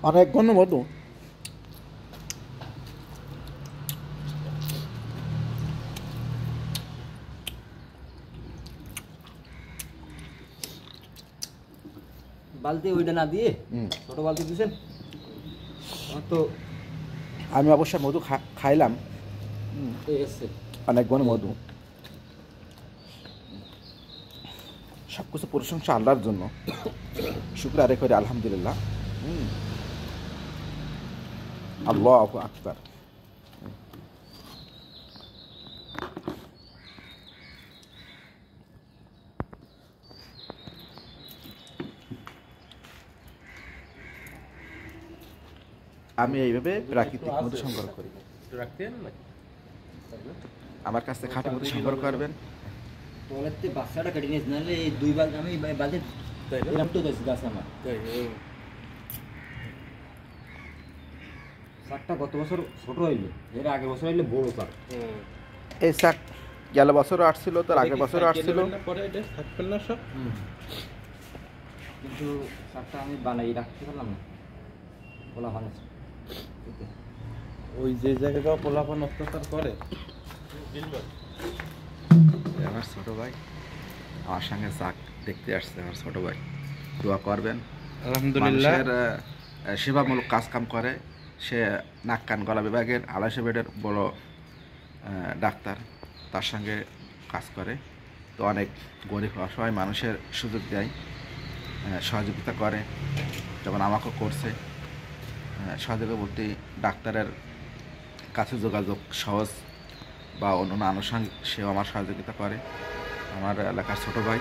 অনেক ঘন মধু। বালতি ওইটা না দিয়ে ছোট বালতি দিয়েছেন তো। আমি অবশ্য মধু খাইলাম, অনেক ঘন মধু। সব কিছু প্রশংসা আল্লাহর জন্য, শুকর আদায় করি আলহামদুলিল্লাহ। আল্লাহু আকবার। আমি এইভাবে প্রাকৃতিক মধু সংগ্রহ করি। আমার কাছ থেকে খাঁটি মধু সংগ্রহ করবেন। টয়লেটে বাচ্চাটা কেটে নিয়েছে, নাহলে এই দুই বালতি আমি বালতি এরকম তো গাছ আমার শাকটা গত বছর ছোট হইলো, এর আগের বছর হইলে বড় শাক। এই শাক গেল বছরও আসছিল, তার আগের বছরও আসছিল। কিন্তু শাকটা আমি বানাই রাখতে পারলাম না, পোলাপান ওই যে জায়গাটা পোলাপান অত্যাচার করে। আমার ছোট ভাই আমার সঙ্গে শাক দেখতে আসছে। আমার ছোট ভাই, দোয়া করবেন। আলহামদুলিল্লাহ। সেবামূলক কাজ কাম করে। সে নাক কান গলা বিভাগের আলাসে বেডের বড় ডাক্তার, তার সঙ্গে কাজ করে। তো অনেক গরিব অসহায় মানুষের সুযোগ দেয়, সহযোগিতা করে, যেমন আমাকেও করছে। সহযোগী ডাক্তারের কাছে যোগাযোগ সহজ বা অন্য আনুষঙ্গিক সেও আমার সহযোগিতা করে। আমার এলাকার ছোট ভাই।